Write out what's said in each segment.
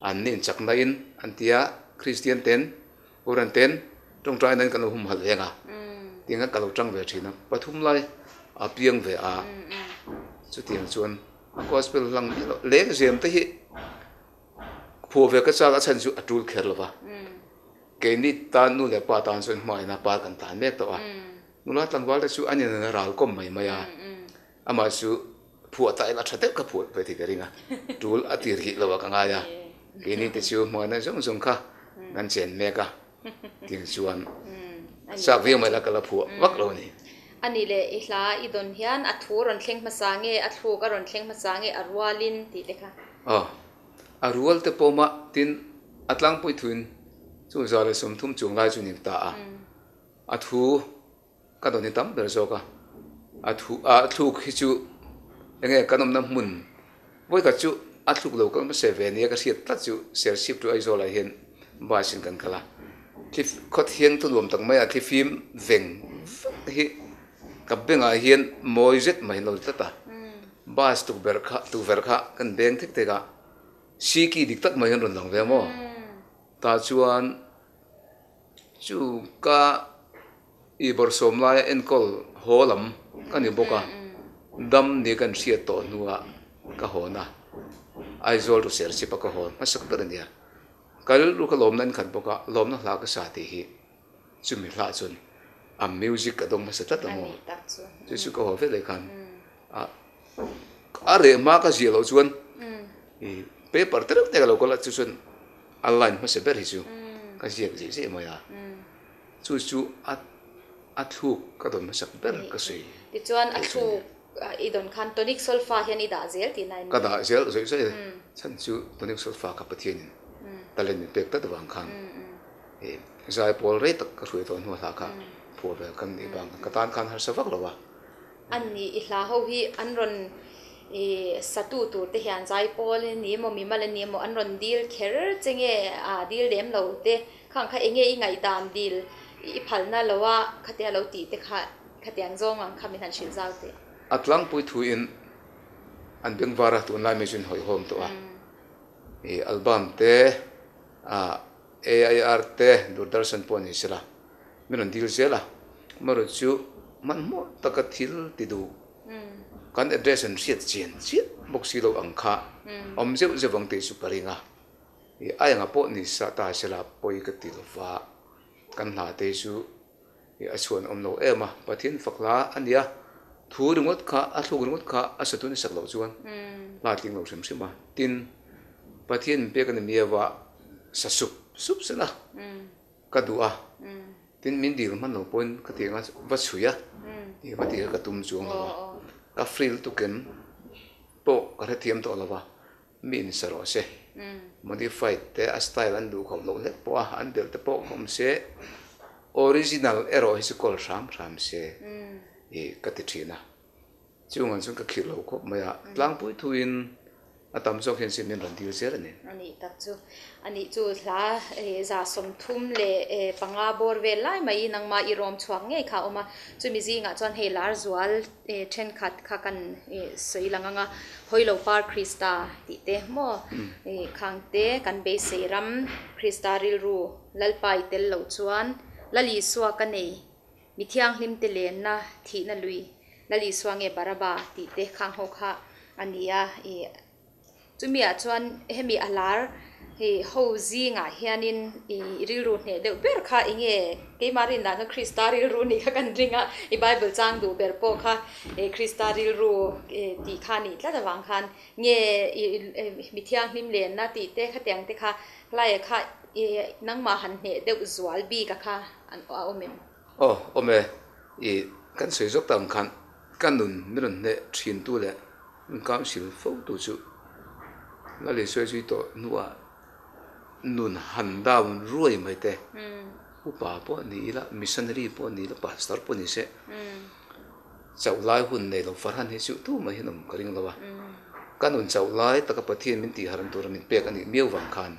an nin chak na in an tia Christian ten Oran ten trong trai nan kan hum hal henga tinga kalau tang ve thina pathum lai a piang ve a chu tiang chuan gospel lang leng jem te hi phu ve ka cha ka chan chu atul kher lova ke ni tan nu le pa tan chuan mai na pa kan tan mek to a nula tlangwal te chu anin na ral kom mai maya ama chu phu atai la thate ka phu pe thi keringa tul atir hi lova ka nga ya ke ni te chu mo na jong jong kha nan chen meka ting chuan sa vi mai la kala phu wak lo ni ani le ihla idon hian athu ron thleng masange athu ka ron thleng masange arwalin ti lekha arwal te poma tin atlang pui thuin chu zale som thum chung lai chu ning ta a athu ka don ni tam ber zo ka athu khi chu enge kanom na mun voi ka chu athu lo ka ma se ve ni ka siat ta chu ser ship tu ai zo la hen ba sin kan kala clip khot hian tu lom tak mai a clip film veng hi ka benga hian moi zet mai lo ta ta bas tu ver kha kan beng thik te ga si ki dik tak mai han ron lang ve mo ta chuan chu ka i bor som lai en kol holam kan ni boka dam ni kan sia to nuwa ka hona ai zol to ser si pa ka hon masak ta nia kal lu ka lom nan khan boka lom na hla ka sa ti hi chumi hla chun a music ka dong ma sa ta mo chu ko ho ve le khan a re ma ka ji lo chuan i paper teruk te ka lo ko la chu chun online ma se ber hi chu ka ji ji mo ya chu a thu ka don ma sak ber ka sei ti chuan athu idon khan tonic sulfa hian i da zel ti nai ka da zel zoi zoi chan chu tonic sulfa ka pathian talen ni pek ta wang khang zai pol re tak ka hrui ton hu hla kha phu ve kan ni bang ka tan khan har savak lowa ani ihla ho hi anron satu tu te hian zai pol ni mo mi mal ni mo anron dil kher chenge a dil dem lo te khang kha enge i ngai dam dil i phalna lowa khatia lo ti te kha khatiang zong ang khamin han shil zau te atlang pui thu in an beng wara tu lai me jun hoi hom to a album te AIR te Doordarshan pon isra menon dil zela maru chu man mo takathil ti du kan address and siat chen siat boxi lo angkha om je wang te su paringa ai nga po ni sa ta sela poi ka ti wa kan la te su a chuan om lo ema pathin fakla ania thu rungot kha a thu rungot kha a satu ni sak lo chuan la ting lo sim sima tin pathin pe kan mi wa sa sup sela ka du'a tin min dil man lo point ka tinga va chuya i va ti ka tum chuang lo ka fril tu ken po ka the thiam to lawa min saro se modified te a style an du khom lo le po an del te po khom se original ero hi kol ram se e ka ti thina chungan chung ka khilo ko maya tlang pui thuin atam so khen sin ran dil ser ani ani chu hla za som thum le panga bor ve lai mai nang ma i rom chuang nge kha oma chumi zinga chon helar zual then khat kha kan sei langanga hoilo par krista ti te mo khang te kan be seram krista ril ru lalpai tel lo chuan lali suwa ka nei mithiang hlim te len na thi na lui lali suwa nge baraba ti te khang ho kha ania chumia chuan hemi alar he ho zinga hianin ril ru ne de ber kha inge ke marin da na krista ril ru ni kha kan ringa I bible chang du ber po kha krista ril ru ti kha ni tla wang khan nge mithiang hlim len na ti te kha tiang te kha lai kha nang ma han ne de zual bi ka kha an omem ome kan sei jok tam khan kanun miron ne thin tu le kam sil fo tu chu la le soi sui to nuwa nun han down ruai mai te upa po ni la missionary po ni la pastor po ni se chau lai hun nei lo farhan he chu tu mai hinom karing lawa kanun chau lai taka pathian min ti haran tur min pek ani meu wang khan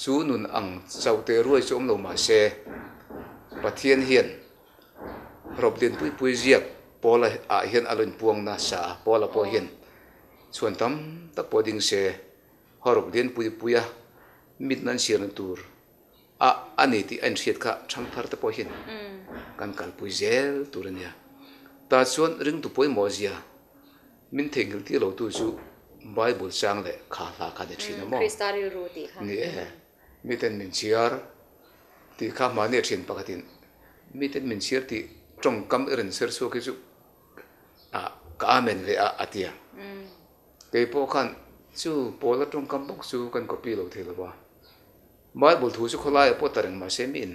su nun ang chau te ruai chom lo ma se pathian hian rob den pui ziak pola a hian alun puang na sa pola po hian chuan tam tak poding se horok den puya mit nan siar na tur ani ti an thiat kha thang thar te po hin kan kal pui zel turania ta chuan ring tu poi mo zia min thengil ti lo tu chu bible chang le kha la kha de thina mo Kristari ru ti kha ni mi ten min chiar ti kha ma ne thin pakatin mi ten min chiar ti trong kam eren ser so ke chu ka amen ve atia ke po khan chu pola trong kam bok chu kan copy lo thela ba bible thu chu kholai po tareng ma se min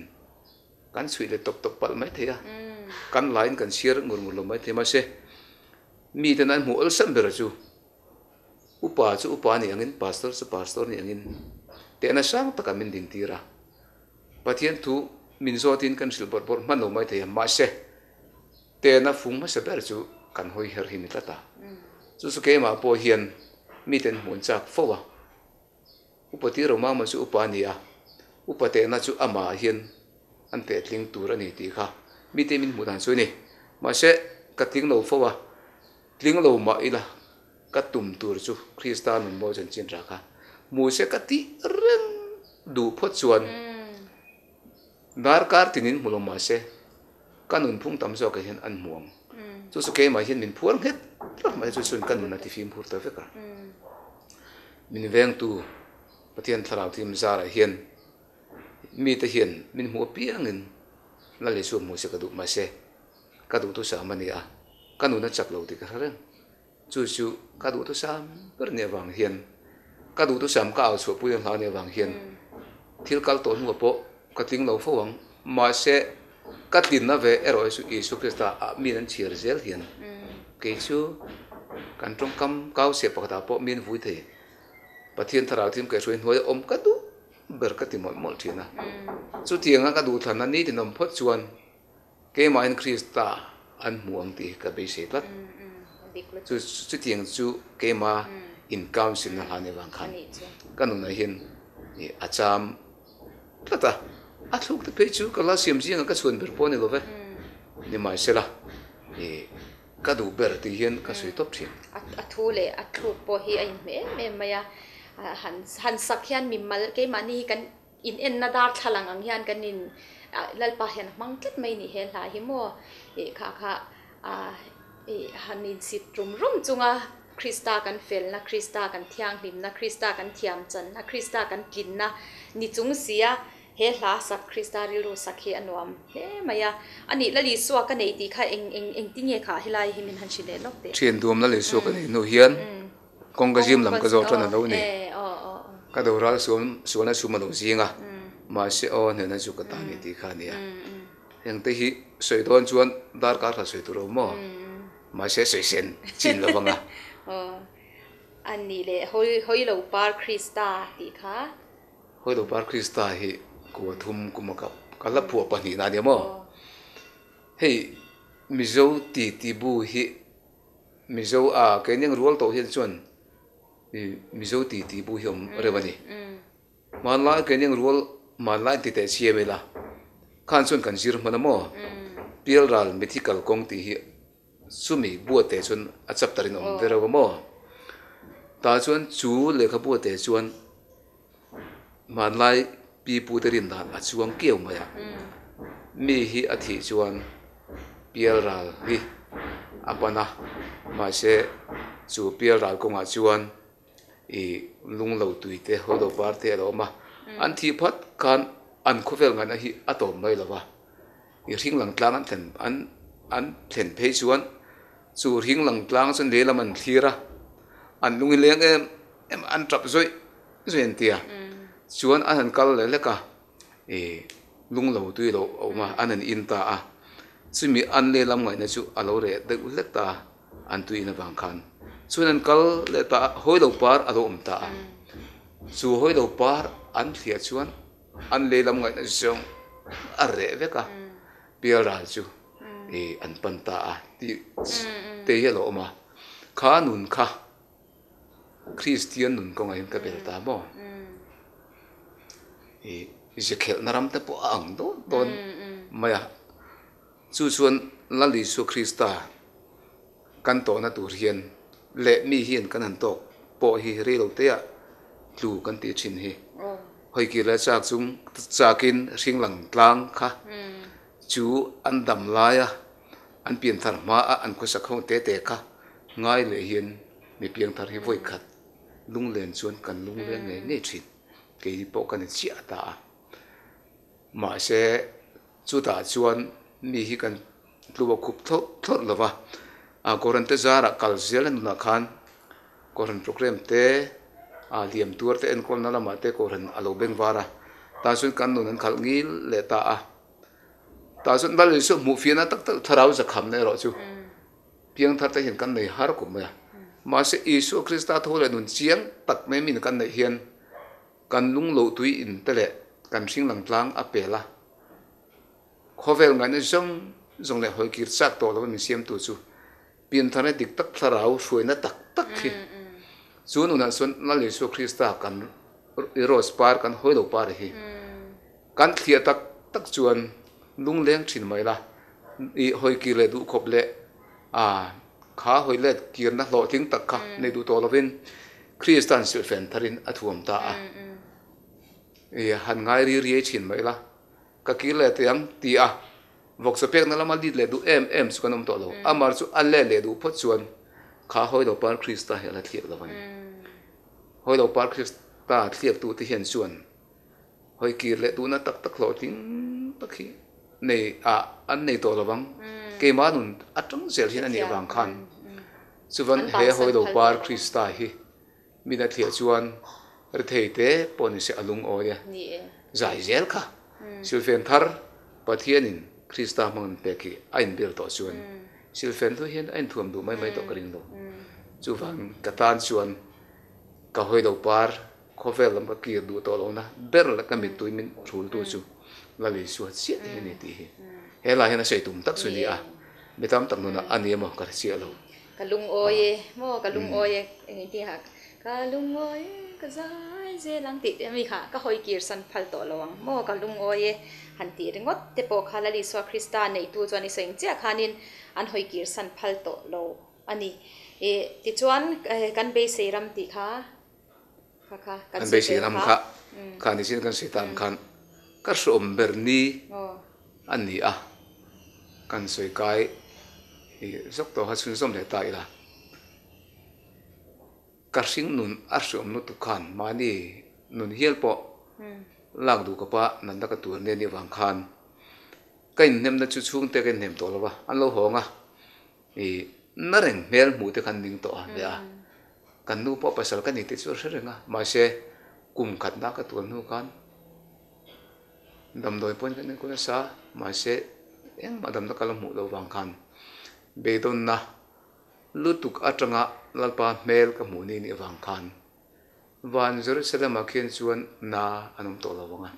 kan sui le top top pal mai thea kan line kan share ngur ngur lo mai the ma se mi ten an mu al sam ber chu upa ni angin pastor ni angin te na sang taka min ding tira pathian thu min zo tin kan sil bor bor man lo mai the ma se te na phung ma se ber chu kan hoi her hi mi tata chu su ke ma po hian mi ten mun chak fowa upati ro ma chu upa ni a upate na chu ama hian an te tling tur ani ti kha mi te min mu dan chu ni ma se ka tling lo fowa tling lo ma ila ka tum tur chu Christian mun mo chen chin ra kha mu se ka ti reng du phot chuan dar kar tinin mulom ma se kanun phung tam zo ka hian an muang chu su ke ma hian min phuang het ma chu sun kanun ati fim phur ta fe ka min veng tu pathian tharau thim zara hian mi te hian min mu piangin la le su mu se ka du ma se ka du tu sa mani a kanun na chak lo ti ka reng chu chu ka du tu sam per ne wang hian ka du tu sam ka au chu pu yang ha ne wang hian thil kal ton mu po ka ting lo fo wang ma se ka tin na ve eroi su Isu Krista a mi nan chir zel hian ke chu kan trong kam kau se pa ta po min vui the pathian tharau thim ke ruin hoi om ka du ber ka ti mol mol thina chu tianga ka du thana ni ti nom phot chuan ke ma in Krista an muang ti ka be se lat chu tiang chu ke ma in council na hane wang khan kanun na hin acham tata athuk te pe chu kala siam ji nga ka chun ber po ne lo ve ni mai sela ka du ber ti hian ka sui top thin athu le athu po hi ai me maya han sakhian mi mal ke mani kan in en na dar thalang ang hian kan in lalpa hian mangtlet mai ni he la hi mo kha hanin sit rum chunga Krista kan fel na Krista kan thiang hlim na Krista kan thiam chan na Krista kan tlin na ni chung sia he hla sak Krista ri ru sakhi anwam he maya ani lali suwa ka nei ti kha eng tinge kha hilai himin han chile lok te thian dum la le suwa ka nei no hian kong ka jim lam ka zo than lo ni ka do ral suana suma lo zinga ma se o ne na ju ka ta ni ti kha nia heng te hi soidon chuan dar ka tha soi tu ro mo ma se soi sen chin lo banga ani le hoi lo par Krista ti kha hoi lo par Krista hi ko thum kuma ka kala phu pa ni na de mo hei mizo ti bu hi mizo a ke ning rual to hian chuan mizo ti bu hi om rewani man la ke ning rual man la ti te chiemela khan chuan kan zir mana mo pial ral mythical kong ti hi sumi buate chun achap tarin om vera mo ta chuan chu le kha buate chuan man lai pi pu terin dan achuang keu maya mi hi athi chuan pial ral hi apana ma se chu pial ral konga chuan lung lo tuite hodo parte lo ma an thi phat kan an khovel ngan a hi atom mai lawa ring lang tlang an thlen phei chuan chu ring lang tlang chun le laman thira an lungi leng em an trap zoi zen tia chuan an kal le leka lung lo tui lo oma an in ta a chumi an le lam ngai na chu alo re de ulek ta an tui na bang khan chuan an kal le ta hoi lo par alo om ta chu hoi lo par an thia chuan an le lam ngai na zong arre veka pial ral chu an pan ta a ti te ye lo oma kha nun kha Christian nun ko ngai ka bel ta mo Ezekiel naram te po ang don maya chu chuan lali su Krista kan to na tur hian le mi hian kan han tok po hi re lo te a tlu kan ti chin hi hoi ki la chak chung chakin ring lang tlang kha chu an dam laya an pian thar ma an ko sakhong te te kha ngai le hian mi piang thar hi voi khat lung len chuan kan lung len nge nge thin ke hi po kan chi ata ma se chu ta chuan mi hi kan tluwa khup thot lova a koran te zara kal zel na khan koran program te a liam tur te en kol na lama te koran alo beng wara ta sun kan nun khal ngil le ta a ta sun bal su mu fiana tak tak tharau za kham ne ro chu piang thar te hin kan nei har ku ma ma se isu krista thole nun chiang tak me min kan nei hian kan lung lo tui in te le kan sing lang tlang a pela khovel ngai ne zong le hoi kir chak to lo mi siam tu chu pian thar ne dik tak tharau suina tak tak khi chu nu na sun na le su krista kan ros par kan hoi lo par hi kan thia tak tak chuan lung leng thin mai la i hoi ki le du khop le a kha hoi le kir na lo ting tak kha ne du to lovin Christian sil fen tharin athuam ta a e han ngai ri ri thin mai la ka ki le tiang ti a vok sa pek na lama dit le du em su kanom to lo amar chu an le du phot chuan kha hoi lo par Christa hela thiek lo van hoi lo par Christa thiek tu ti hian chuan hoi ki le du na tak tak lo ting takhi nei a an nei to lawang ke ma nun atang zel hin ani wang khan chuwan he hoi lo par Christa hi mina thia chuan r thei te poni se alung oya zai zel kha silfen thar pathianin Christa man peki ain bil to chuan silfen tu hian ain thuam du mai mai to karing lo chuwan katan chuan ka hoi lo par khovel lam ki du to lo na ber la ka mi tuimin thul tu chu la le su chi ni ti he la hena sei tum tak su ni a betam tak nu na ani mo ka chi lo kalung oye mo kalung oye ti ha kalung oye ka zai je lang ti mi kha ka hoi kir san phal to lawang mo kalung oye han ti ringot te po khala li so krista nei tu chani seng che khanin an hoi kir san phal to lo ani e ti chuan kan be seiram ti kha kan be seiram kha khani sin kan sitam khan ka som berni ani a kan soi kai i zok to ha sun som le ta ila ka sing nun a som nu tu khan mani nun hiel po lak du ka pa nan da ka tur ne ni wang khan kain nem na chu chung te kan nem to lawa an lo honga i na reng mel mu te kan ding to a ya kan nu po pasal kan ni te chu renga ma se kum khat na ka tur nu kan dam doi pon kan ko sa ma se eng madam da kalam mu lo wang khan be don na lutuk atanga lalpa mel ka mu ni wang khan van Jerusalem a khen chuan na anum to lo wanga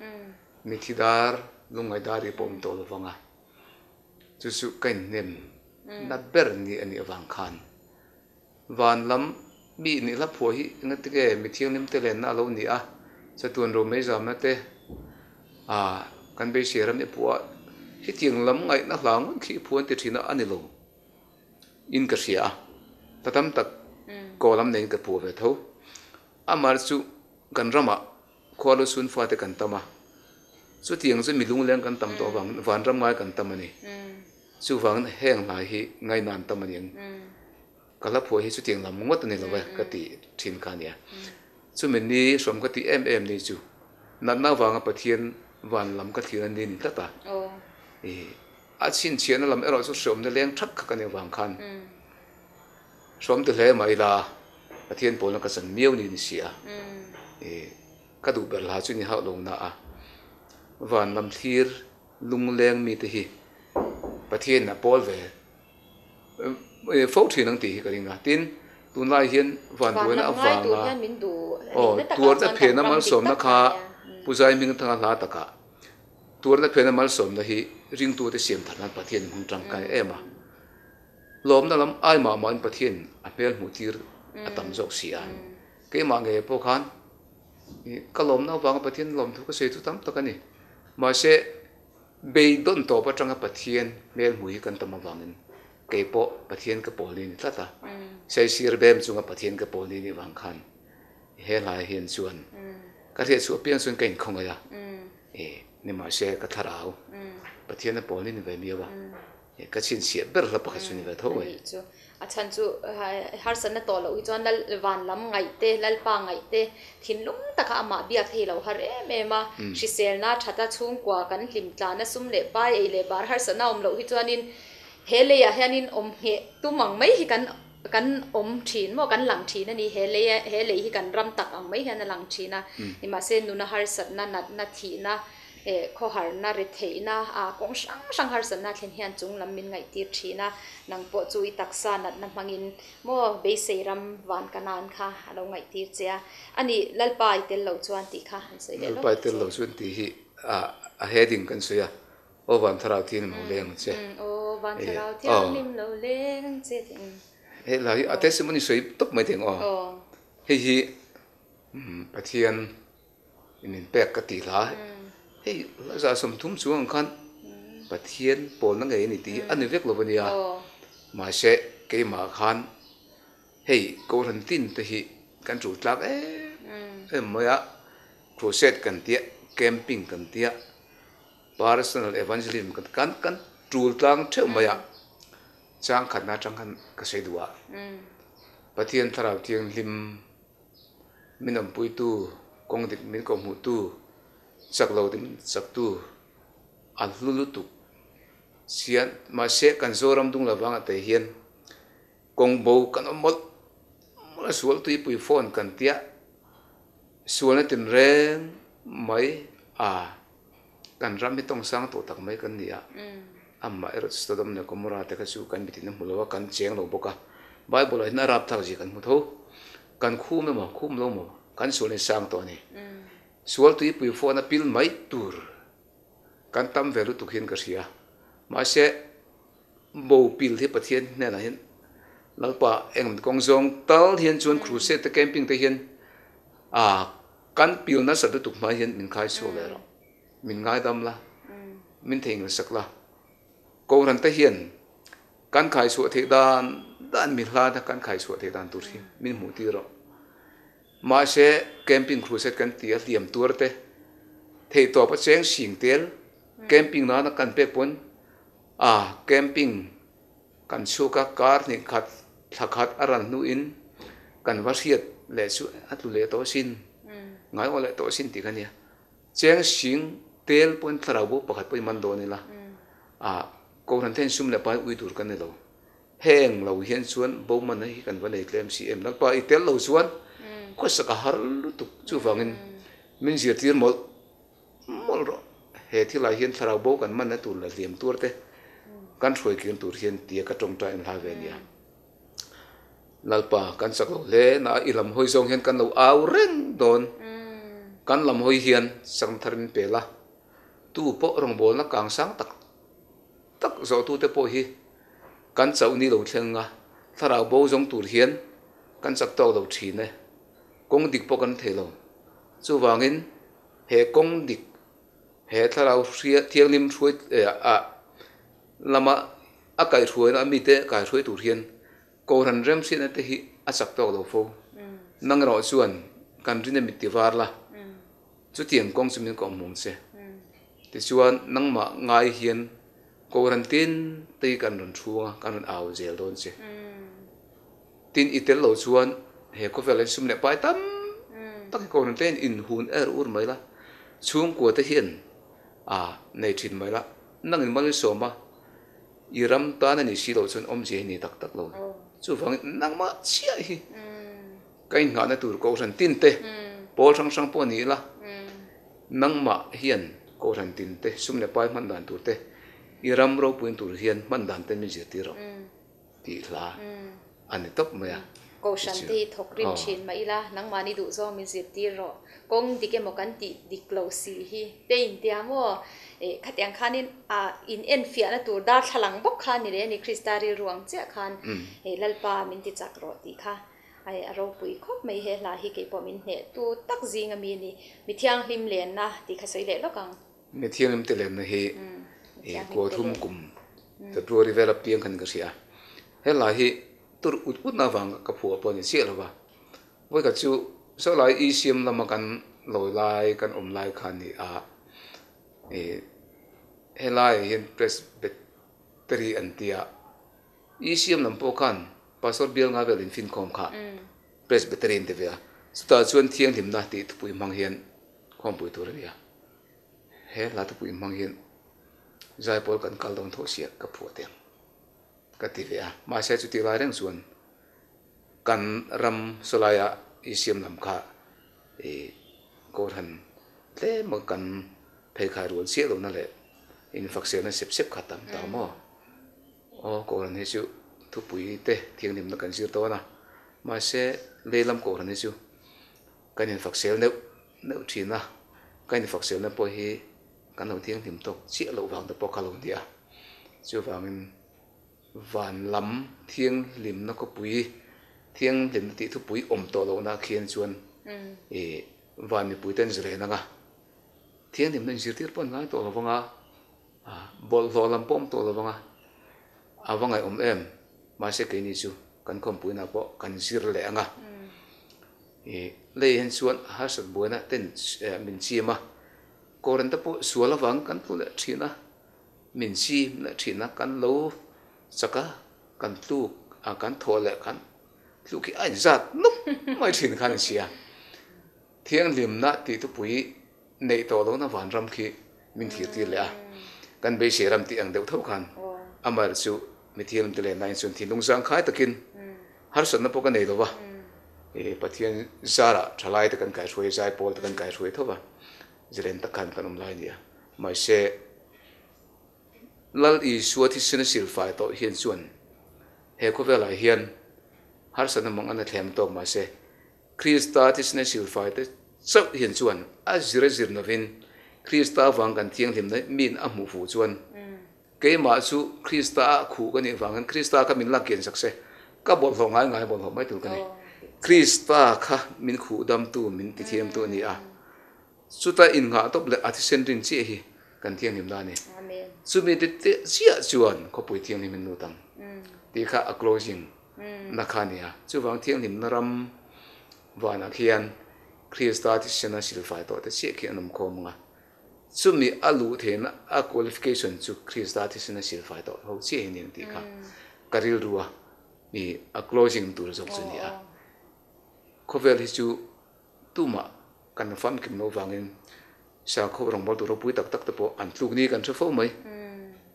mithidar lungai dari pom to lo wanga chu su kain nem na ber ni ani wang khan van lam mi ni la pho hi ngatike mithiang nim te len na lo ni a chatun ro me jam na te a kan be seram ni puwa hi tiang lam ngai na hlang khi phuan te thina ani lo in ka sia tatam tak ko lam nei ka pu ve tho amar chu kan rama kholo sun fa te kan tama chu tiang chu milung leng kan tam to wang van ram ngai kan tamani chu wang heng lai hi ngai nan tamani kala pho hi chu tiang lam ngot ni lo ka ti thin kha nia chu men ni som ka ti em ni chu na na wanga pathian van lam ka thira ni ni tata e a chin chian lam ero chu som de leng thak kha ka ni wang khan som te hle mai la pathian pol na ka san miau ni sia e ka du ber la chu ni ha lo na a van lam thir lung leng mi te hi pathian na pol ve phô thi nang ti ka ringa tin tun lai hian van du na awanga o tur ta phe na mal som na kha puzai ming thanga la ta ka tur na phe na mal som na hi ring tu te siam thana pathian hung tang kai ema lom na lam ai ma man pathian a mel mu tir atam jok sia ke ma nge po khan ka lom na wang pathian lom thu ka se tu tam ta ka ni ma se be don to pa tanga pathian mel mu hi kan tam wangin ke po pathian ka pol ni tata sei sir bem chunga pathian ka pol ni wang khan he lai hian chuan cái thiệt số piang xuân cảnh không à nên mà xe cái thà áo bát thiên nó bỏ lên về miêu cái chuyện xịt bớt là bắt xuân về thôi chan chu har san na to lo i chuan lal van lam ngai te lal pa ngai te thin lung taka ama biak thei lo har em ma shi sel na thata chung kwa kan hlim tla na sum le pa ei le bar har san na om lo hi chuan in hele ya hianin om he tu mang mai hi kan om thin mo kan lang thin ani hele hi kan ram tak ang mai hian lang thina ni ma se nu na har san na thi na kho har na re thei na kong sang har san na thlen hian chung lam min ngai tir thina nang po chu i taksa nat na mangin mo be seiram van kanan kha alo ngai tir chea ani lalpa itel lo chuan ti kha han sei le lo lalpa itel lo chuan ti hi a heading kan suya o van tharau tin mo leng che o van tharau tin nim lo leng che he la hi a testimony soi tok mai teng hi pathian in pek ka ti la hey za som thum chuang khan pathian pol na ngai ni ti ani vek lo bania ma se ke ma khan hey ko ran tin te hi kan chu tlak moya crusade kan tia camping kan tia personal evangelism kan trul tlang the maya chang khat na chang khan ka sei duwa pathian tharau tiang lim minam pui tu kong dik min ko mu tu sak lo dim sak tu al lulu tu sian ma se kan zoram dung la wang ate hian kong bo kan mol mol sual tu pui phone kan tia sual na tin reng mai kan ram mi tong sang to tak mai kan nia amma erot stodom ne komora te ka su kan bitin mulo kan cheng lo boka bible na rap thak ji kan mu tho kan khum me ma khum lo mo kan sual ne sang to ni sual tu pui phone na pil mai tur kan tam velu tu hin ka sia ma se bo pil thi pathian ne na hin lalpa eng kong zong tal hian chuan crusade te camping te hian kan pil na sa tu ma hian min khai so le ro min ngai dam la min theng sak la ko ran te hian kan khai so the dan mi hla da kan khai so the dan tur hi min mu ti ro ma se camping crusade kan tia liam tur te thei to pa cheng sing tel camping na kan pe pon camping kan suka kar ni khat thakhat aran nu in kan wasiat le su atu le to sin ngai ole to sin ti khania cheng sing tel pon tharabo pakhat poi man do ni la ko ran ten sum le pa ui tur kan ne lo heng lo hian chuan bo man hi kan wa le klem si em lak pa i tel lo chuan ko saka har lu tu chu wangin min zir tir mol ro he thi lai hian tharabo kan man na tur la liam tur te kan throi kin tur hian tia ka tong ta in la ve nia lalpa kan sak lo le na ilam hoi zong hian kan lo au reng don kan lam hoi hian sang tharin pela tu po rong bol na kang sang tak zo tu te po hi kan chau ni lo thlenga tharau bo zong tur hian kan sak to lo thi ne kong dik po kan thelo chu wangin he kong dik he tharau ria thiang lim throi lama akai throi na mi te kai throi tur hian ko ran rem sin te hi a sak to lo fo nang ro chuan kan rin mi ti war la chu tiang kong chu min ko mong se ti chuan nang ma ngai hian ko ran tin te kan ron thua kan ron aw zel don se tin itel lo chuan he ko velen sum ne pai tam tak ko ran ten in hun ur mai la chung ko te hian nei thin mai la nang in mal so ma iram ta na ni si lo chun om je ni tak tak lo chu phang nang ma chia hi kai nga na tur ko ran tin te pol sang po ni la nang ma hian ko ran tin te sum ne pai man dan tur te iram ro puin tur hian man dan te mi je ti ro ti la ani top ma ya ko shanti thokrim chin mai la nang mani du zo mi zir ti ro kong dike mo kan ti diklo si hi te in tia mo khatyang khanin in en fia na tur dar thalang bok khan ni re ni kristari ruang che khan lalpa min ti chak ro ti kha ai aro pui khop mai he la hi ke po min he tu tak zinga mi ni mi thiang hlim len na ti kha sei le lokang mi thiang lim te len na hi ko thum kum te pro develop piang khan ka sia he la hi tur ut na wang ka phu po ni sia la wa voi ka chu so lai i siam lama kan loi lai kan lai khan ni a helai hian presbytery antia isiam lampo khan pastor bial nga velin fin khom kha presbytery te vea sta chuan thiang lim na ti pui mang hian khom pui tur ria he la tu pui mang hian zai pol kan kal dong tho sia ka phu te ka ti vea ma se chu ti lai reng chuan kan ram solaya isiam lam kha ko han le mo kan phei khai rual sia lo na le in faksel na sep khatam ta mo o ko ran he chu thu pui te thiang lim na kan sir to na ma se le lam ko ran he chu kan in faksel ne thina kan in faksel na po hi kan lo thiang lim to chi lo wang ta po kha lo dia chu wangin van lam thiang lim na ko pui thiang lim ti thu pui om to lo na khian chuan van ni pui ten zre na nga thiang lim na zir tir pon nga to lo wanga bol lo lam pom to lo wanga awangai em ma se ke ni chu kan khom pui na po kan zir le anga le hen chuan ha sat buana ten min chi ma koran ta po suala wang kan tu le thina min chi na thina kan lo chaka kan tu kan thole kan lu ki ai zat nup mai thin khan sia thiang lim na ti tu pui nei to lo na van ram khi min thir ti le a kan be se ram ti ang deuh tho khan amar chu mi thiam te le nine chun thi lung sang khai takin har san na po ka nei lo wa pathian zara thalai te kan kai roi zai pol te kan kai roi tho wa ziren ta kan kan lai nia mai se lal i suathi sin sil fai to hian chuan he ko vela hian har san mong an thlem to ma se krista thi sin sil fai te chau hian chuan a zir novin krista wang kan thiang lim nei min a mu fu chuan ke ma chu krista khu ka ni wangan krista ka min la ken sakse ka bol ho ngai bol ho mai tu ka ni krista kha min khu dam tu min ti thiam tu ni a chuta in nga top le athisen rin chi hi kan thiang lim da ni amen chu mi te sia chuan ko pui thiang lim nu tang ti kha a closing na kha ni a chu wang thiang lim na ram wana khian krista ti sena sil fai to te che ki anam khom nga chu mi alu thena a qualification chu krista ti sena sil fai to ho che ni ti kha karil ruwa mi a closing tur jok chu ni a khovel hi chu tuma kan fam kim no wangin sa kho rong bol tur pui tak te po an tluk ni kan thofo mai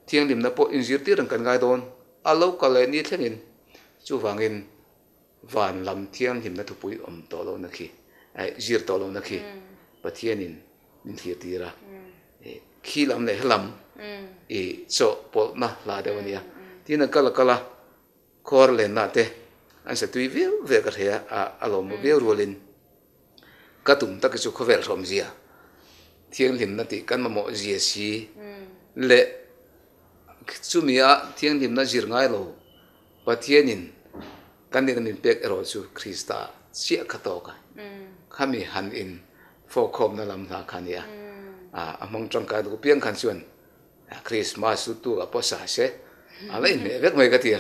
thiang lim na po injir ti rang kan ngai don alo ka le ni thlengin chu wangin van lam thiang lim na thu pui om to lo na khi ai zir to lo na khi pathianin min thir tira khi lam le hlam cho pol na la de wania tina kala khor le na te an sa tui ve ka thea a lo mo ve rolin ka tum ta ka chu khovel rom zia thiang lim na ti kan ma mo zia si le chu mia thiang lim na zir ngai lo pathianin kan ni min pek ero chu krista sia khato ka khami han in fo khom na lam na khania among trong ka du piang khan chuan christmas tu a po sa se ala in vek mai ka tia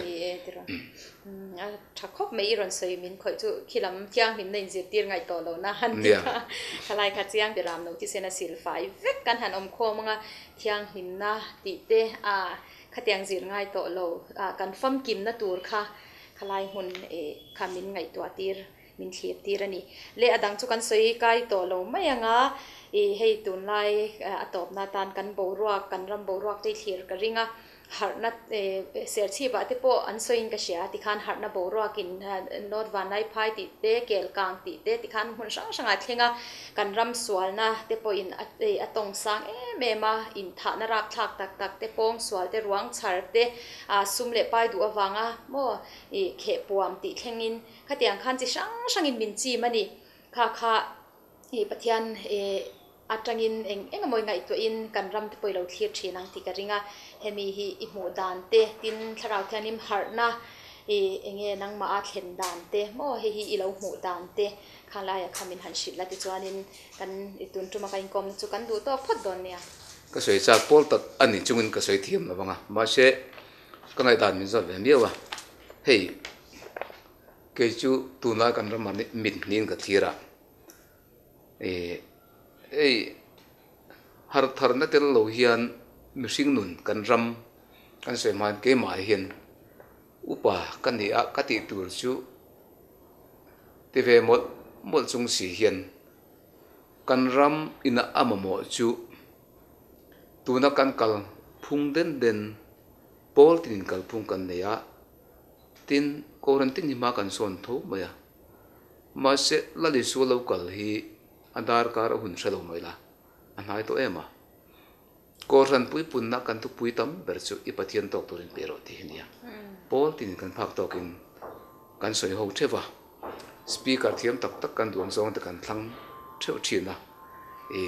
thakop mai ron sei min khoi chu khilam kyang min nei zir tir ngai to lo na han ti khalai kha chiang bi ram no ti sena sil fai vek kan han om kho manga thiang hin na ti te khatiang zir ngai to lo kan fam kim na tur kha khalai hun khamin ngai to tir min thlir tir ani le adang chu kan sei kai to lo mai anga hei tun lai atop na tan kan boruak kan ram boruak te thlir ka ringa harna ser chi ba te po an soin ka sia ti khan harna boruak in not van lai phai ti te kel kang ti te ti khan hun sang sanga thlenga kan ram swal na te po in atong sang me ma in tha na rak thak tak te pong swal te ruang char te sum le pai du awanga mo khe puam ti thlengin khatiang khan chi sang in min chi mani kha pathian atangin engamoi ngai to in kan ram te poilo thlir thinang ti ka ringa hemi hi I mu dan te tin tharau thanim harna enge nang ma a thlen dan te mo hi ilo mu dan te khala ya khamin han shit la ti chuanin kan itun tuma kain kom chu kan du to phot don nia ka soi chak pol tak ani chungin ka soi thiam lawanga ma se ka ngai dan min zol ve miwa hei ke chu tu na kan ram min nin ka thira ei har thar na tel lo hian mihring nun kan ram kan soi man ke mai hian upa kan ni a ka ti tur chu ti ve mol chung si hian kan ram ina amamo chu tuna kan kal phung den pol tin kal phung kan neya tin quarantine ma kan son tho maya ma se lali su lo kal hi adar kar hun shalo maila anai to ema koran pui punna kan tu pui tam berchu ipathian tok turin pero ti hinia pol tin kan phak tokin kan soi ho theva speaker thiam tak tak kan duang zong te kan thlang theu thina e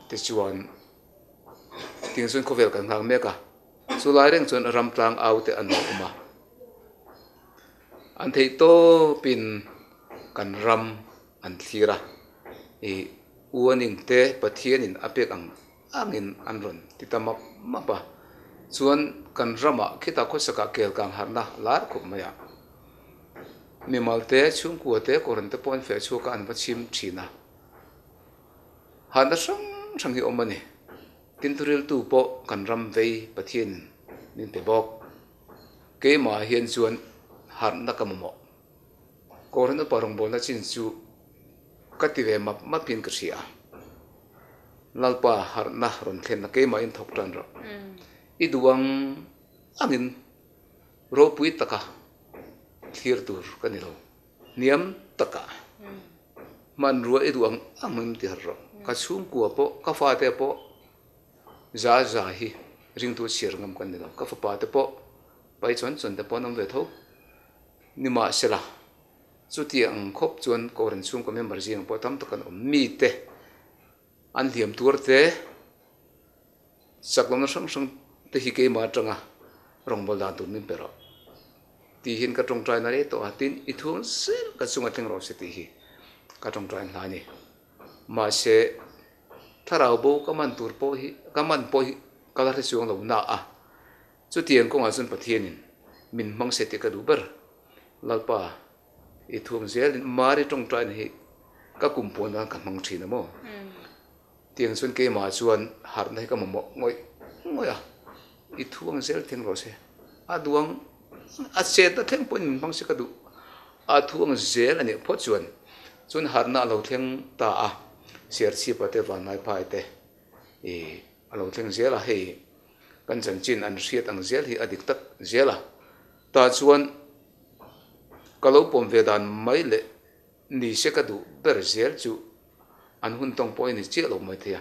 ti chuan ting sun khovel kan hang meka sulai reng chun ram tlang au te an uma an thei to pin kan ram an thira e uaning te pathian in apek angin anron titama mapa chuan kan rama khita khosaka kel kang harna lar khup maya mimalte chung kuate korante pon fe chu ka an chim thina handa sang hi omani tinturil tu po kan ram vei pathian nin te bok ke ma hian chuan harna kamamo korante parong bolna chin chu kative mapin kria lalpa harna ron thlen na ke ma in thok tan ro iduang angin ro pui taka thir tur kanilo niam taka man ro iduang amim ti ro ka chung ku po ka fa te po za hi ring tu sir ngam kanilo ka fa pa te po pai chon te po nam ve tho nima sela chuti ang khop chuan koran chung ko member jing po tam takan mi te an liam tur te saklom sang te hi ke ma tanga rong bol dan tur min pero ti hin ka tong trai na re to atin I thun sel ka chunga teng ro se ti hi ka tong trai na ni ma se tharau bo ka man tur po hi ka man po hi ka la chung lo na a chuti ang ko nga chun pathianin min mang se te ka du ber lalpa I thum zel mari tong trai hi ka kumpon na ka mang thina mo tiang sun ke ma chuan har nai ka mo ngoi a I thuang zel theng ro se aduang a che ta theng pon bang se ka du a thuang zel ani pho chuan har na lo theng ta a ser chi pa te van nai pai te e a lo theng zel a hei kan chan chin an riat ang zel hi adik tak zela ta chuan kalau pom vedan mai le ni se ka du ber zel chu an hun tong po ni che lo mai thia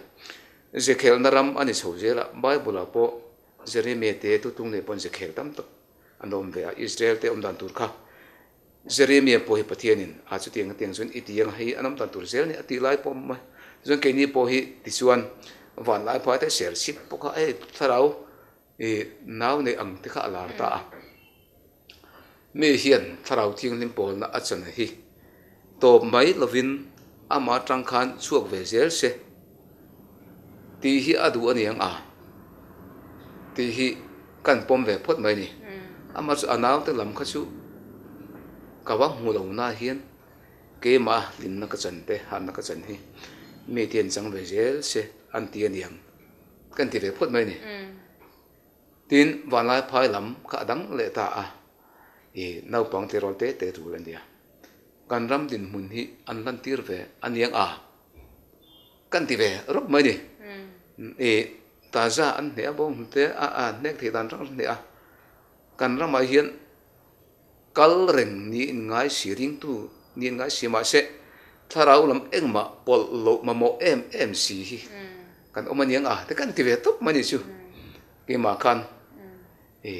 je khel naram ani chho zela bible po jeremia te tu tung ne pon je khel tam tak anom ve Israel te om dan tur kha jeremia po hi pathianin a chu tiang chun itiang hi anom dan tur zel ni ati lai pom ma zon ke ni po hi ti chuan van lai pha te ser sip po kha e tharau e naw ne ang te kha lar ta me hian tharau thing lim pol na achan hi to mai lovin ama tang khan chuak ve zel se ti hi adu ani ang a ti hi kan pom ve phot mai ni ama chu anaw te lam kha chu kawa mu lo na hian ke ma lim na ka chan te han na ka chan hi me tian chang ve zel se an ti aniang kan ti ve phot mai ni tin van lai phai lam kha dang le ta a e nau pang te rol te tu lan dia kan ram din mun hi an lan tir ve aniang a kan ti ve rop mai ni e ta za an ne bong te a nek thi dan rang ne a kan ram mai hian kal reng ni ngai si ring tu ni ngai si ma se tharau lam engma pol lo ma mo em si hi kan omaniang a te kan ti ve top mani chu ke ma khan e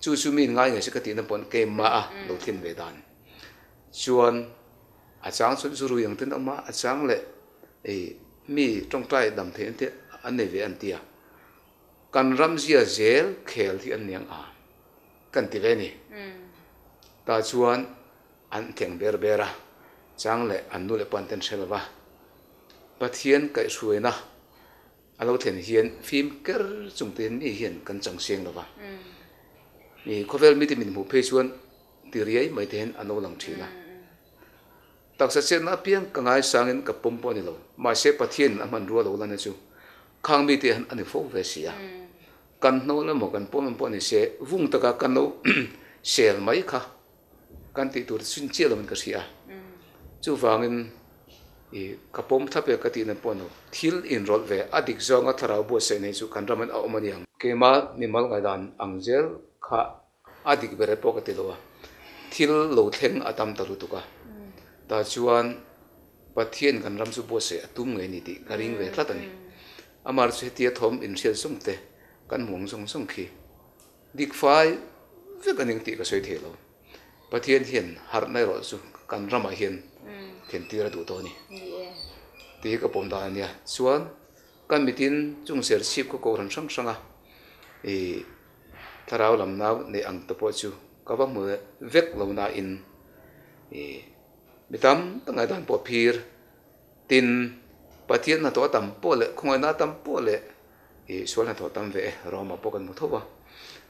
chu min ngai ngai se ka ti na pon ke ma a lo thin ve dan chuan a chang chu ru yang tin ama a chang le e mi tong trai dam the te an ne ve an tia kan ram zia zel khel thi an niang a kan ti ve ni ta chuan an theng bera chang le an nu le pan ten selwa pathian kai suina alo then hian phim ker chung ten ni hian kan chang seng lawa ni khovel mi ti min mu phe chuan ti riai mai ten ano lang thina taksa chen na piang kangai sangin ka pompo ni lo ma se pathian aman ro lo lan chu khang mi te ani fo ve sia kan no le mo kan pom pom ni se vung taka kan no sel mai kha kan ti tur sin che lo man ka sia chu wangin e kapom thape ka ti na pono thil in rol ve adik zonga thara bo se nei chu kan raman a omaniang kema nimal ga dan angel kha adik bere po ka ti lo thil lo thleng atam taru tuka ta chuan pathian kan ram chu bo se atum ngai ni ti garing ve thlatani amar che tia thom in sel sumte kan muang song song khi dik fai ve kaning ti ka soi thelo pathian hian har nai ro chu kan rama hian thian tira du to ni ti ka pom da ania chuan kan mitin chung ser sip ko ran sang sanga e tharau lam naw ne ang to po chu ka ba mu vek lo na in e mitam tangai dan po phir tin pathian na to tam po le khongai na tam po le e sual na to tam ve roma po kan mu thowa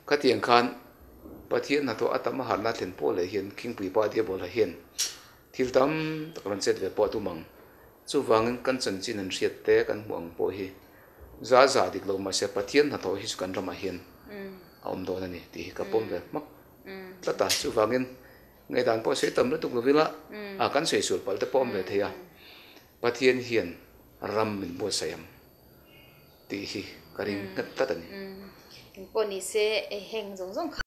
ka tiang khan pathian na to atam har na thlen po le hian king pui pa dia bol hian thil tam takran set ve po tu mang chu wangin kan chan chin an riat te kan muang po hi za za dik lo ma se pathian na to hi kan rama hian om do na ni ti ka pom ve mak tata chu wangin ngai dan po se tam lu tuk lo vila a kan sei sul pal te pom ve theya pathian hian ram min bo sayam ti hi karing ngat ta ni poni se heng zong zong